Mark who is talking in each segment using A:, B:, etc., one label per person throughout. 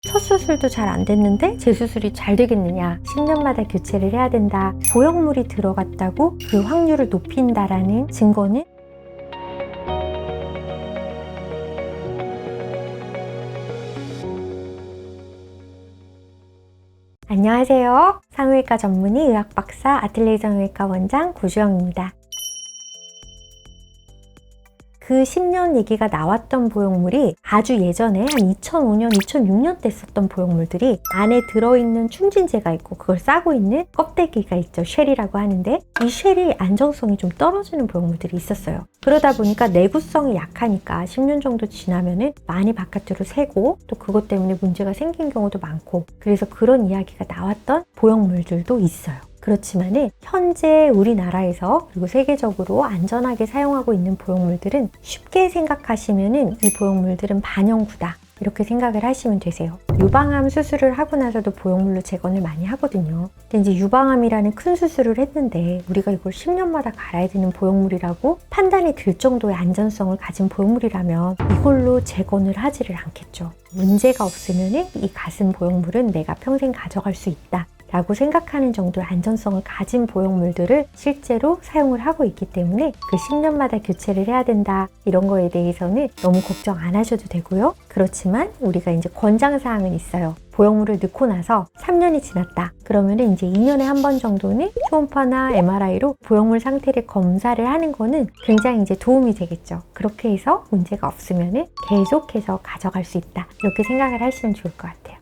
A: 첫 수술도 잘 안 됐는데 재수술이 잘 되겠느냐? 10년마다 교체를 해야 된다. 보형물이 들어갔다고 그 확률을 높인다라는 증거는 안녕하세요. 상외과 전문의 의학박사 아틀리에 성형외과 원장 고주영입니다. 그 10년 얘기가 나왔던 보형물이 아주 예전에 한 2005년, 2006년 때 썼던 보형물들이 안에 들어있는 충진제가 있고 그걸 싸고 있는 껍데기가 있죠. 쉘이라고 하는데 이 쉘이 안정성이 좀 떨어지는 보형물들이 있었어요. 그러다 보니까 내구성이 약하니까 10년 정도 지나면은 많이 바깥으로 새고 또 그것 때문에 문제가 생긴 경우도 많고 그래서 그런 이야기가 나왔던 보형물들도 있어요. 그렇지만은 현재 우리나라에서 그리고 세계적으로 안전하게 사용하고 있는 보형물들은 쉽게 생각하시면은 이 보형물들은 반영구다 이렇게 생각을 하시면 되세요. 유방암 수술을 하고 나서도 보형물로 재건을 많이 하거든요. 근데 이제 유방암이라는 큰 수술을 했는데 우리가 이걸 10년마다 갈아야 되는 보형물이라고 판단이 들 정도의 안전성을 가진 보형물이라면 이걸로 재건을 하지를 않겠죠. 문제가 없으면은 이 가슴 보형물은 내가 평생 가져갈 수 있다 라고 생각하는 정도의 안전성을 가진 보형물들을 실제로 사용을 하고 있기 때문에 그 10년마다 교체를 해야 된다 이런 거에 대해서는 너무 걱정 안 하셔도 되고요. 그렇지만 우리가 이제 권장사항은 있어요. 보형물을 넣고 나서 3년이 지났다. 그러면은 이제 2년에 한 번 정도는 초음파나 MRI로 보형물 상태를 검사를 하는 거는 굉장히 이제 도움이 되겠죠. 그렇게 해서 문제가 없으면은 계속해서 가져갈 수 있다. 이렇게 생각을 하시면 좋을 것 같아요.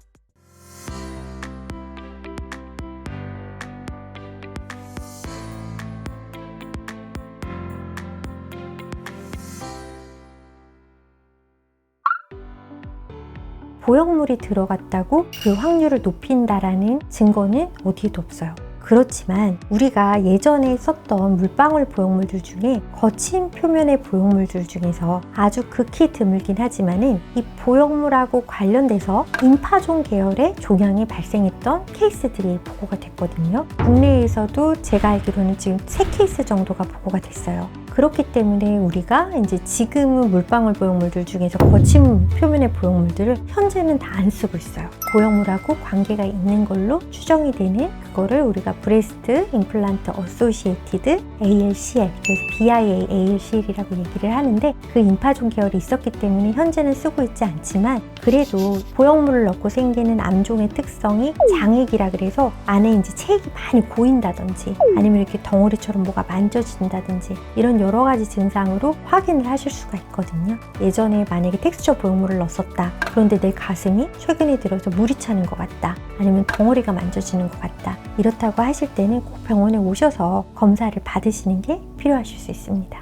A: 보형물이 들어갔다고 그 확률을 높인다라는 증거는 어디에도 없어요. 그렇지만 우리가 예전에 썼던 물방울 보형물들 중에 거친 표면의 보형물들 중에서 아주 극히 드물긴 하지만은 이 보형물하고 관련돼서 임파종 계열의 종양이 발생했던 케이스들이 보고가 됐거든요. 국내에서도 제가 알기로는 지금 3케이스 정도가 보고가 됐어요. 그렇기 때문에 우리가 이제 지금은 물방울 보형물들 중에서 거친 표면의 보형물들을 현재는 다 안 쓰고 있어요. 보형물하고 관계가 있는 걸로 추정이 되는 그거를 우리가 브레스트 임플란트 어소시에이티드 ALCL, 그래서 BIA ALCL이라고 얘기를 하는데 그 임파종 계열이 있었기 때문에 현재는 쓰고 있지 않지만 그래도 보형물을 넣고 생기는 암종의 특성이 장액이라 그래서 안에 이제 체액이 많이 고인다든지 아니면 이렇게 덩어리처럼 뭐가 만져진다든지 이런 여러 가지 증상으로 확인을 하실 수가 있거든요. 예전에 만약에 텍스처 보형물을 넣었었다. 그런데 내 가슴이 최근에 들어서 물이 차는 것 같다. 아니면 덩어리가 만져지는 것 같다. 이렇다고 하실 때는 꼭 병원에 오셔서 검사를 받으시는 게 필요하실 수 있습니다.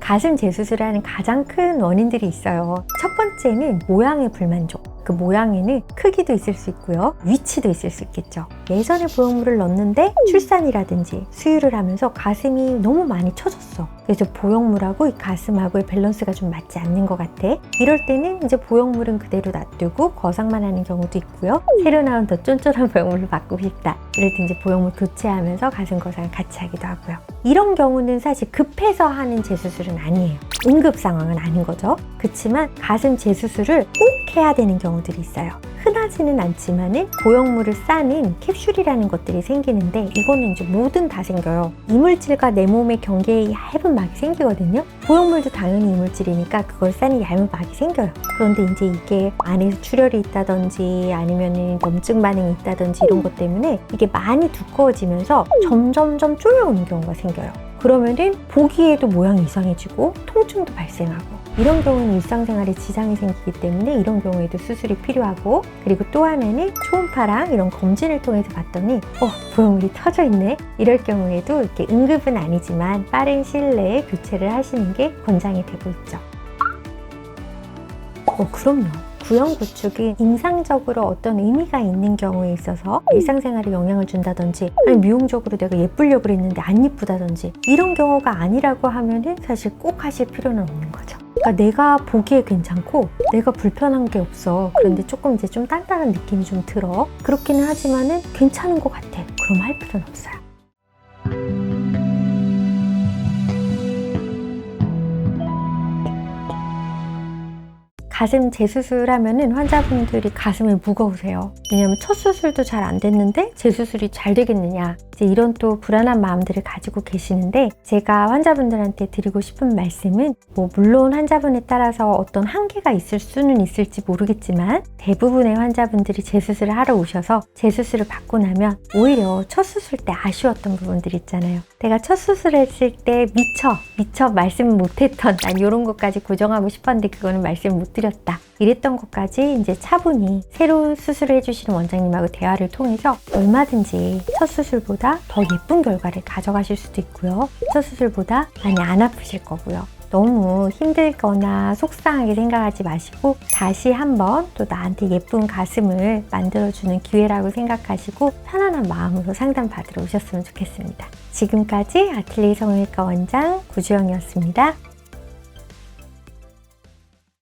A: 가슴 재수술을 하는 가장 큰 원인들이 있어요. 첫 번째는 모양의 불만족. 그 모양에는 크기도 있을 수 있고요. 위치도 있을 수 있겠죠. 예전에 보형물을 넣었는데 출산이라든지 수유를 하면서 가슴이 너무 많이 처졌어. 그래서 보형물하고 이 가슴하고의 밸런스가 좀 맞지 않는 것 같아. 이럴 때는 이제 보형물은 그대로 놔두고 거상만 하는 경우도 있고요. 새로 나온 더 쫀쫀한 보형물로 바꾸고 싶다. 이럴 때 이제 보형물 교체하면서 가슴 거상을 같이 하기도 하고요. 이런 경우는 사실 급해서 하는 재수술은 아니에요. 응급 상황은 아닌 거죠. 그렇지만 가슴 재수술을 꼭 해야 되는 경우들이 있어요. 흔하지는 않지만은 보형물을 싸는 캡슐이라는 것들이 생기는데 이거는 이제 뭐든 다 생겨요. 이물질과 내 몸의 경계에 얇은 막이 생기거든요. 보형물도 당연히 이물질이니까 그걸 싸는 얇은 막이 생겨요. 그런데 이제 이게 안에서 출혈이 있다든지 아니면은 염증 반응이 있다든지 이런 것 때문에 이게 많이 두꺼워지면서 점점점 쪼여오는 경우가 생겨요. 그러면은 보기에도 모양이 이상해지고 통증도 발생하고 이런 경우는 일상생활에 지장이 생기기 때문에 이런 경우에도 수술이 필요하고 그리고 또 하나는 초음파랑 이런 검진을 통해서 봤더니 보형물이 터져 있네 이럴 경우에도 이렇게 응급은 아니지만 빠른 시일 내에 교체를 하시는 게 권장이 되고 있죠. 그럼요. 구형 구축이 임상적으로 어떤 의미가 있는 경우에 있어서 일상생활에 영향을 준다든지 아니 미용적으로 내가 예쁘려고 그랬는데 안 예쁘다든지 이런 경우가 아니라고 하면은 사실 꼭 하실 필요는 없는 거죠. 그러니까 내가 보기에 괜찮고 내가 불편한 게 없어. 그런데 조금 이제 좀 단단한 느낌이 좀 들어. 그렇기는 하지만은 괜찮은 것 같아. 그럼 할 필요는 없어요. 가슴 재수술하면은 환자분들이 가슴이 무거우세요. 왜냐면 첫 수술도 잘 안 됐는데 재수술이 잘 되겠느냐, 이제 이런 또 불안한 마음들을 가지고 계시는데, 제가 환자분들한테 드리고 싶은 말씀은 물론 환자분에 따라서 어떤 한계가 있을 수는 있을지 모르겠지만 대부분의 환자분들이 재수술을 하러 오셔서 재수술을 받고 나면 오히려 첫 수술 때 아쉬웠던 부분들 있잖아요. 내가 첫 수술했을 때 미처 말씀 못했던, 난 이런 것까지 고정하고 싶었는데 그거는 말씀 못 드렸다, 이랬던 것까지 이제 차분히 새로운 수술을 해주시는 원장님하고 대화를 통해서 얼마든지 첫 수술보다 더 예쁜 결과를 가져가실 수도 있고요. 첫 수술보다 많이 안 아프실 거고요. 너무 힘들거나 속상하게 생각하지 마시고 다시 한번 또 나한테 예쁜 가슴을 만들어주는 기회라고 생각하시고 편안한 마음으로 상담 받으러 오셨으면 좋겠습니다. 지금까지 아틀리에 성형외과 원장 구주영이었습니다.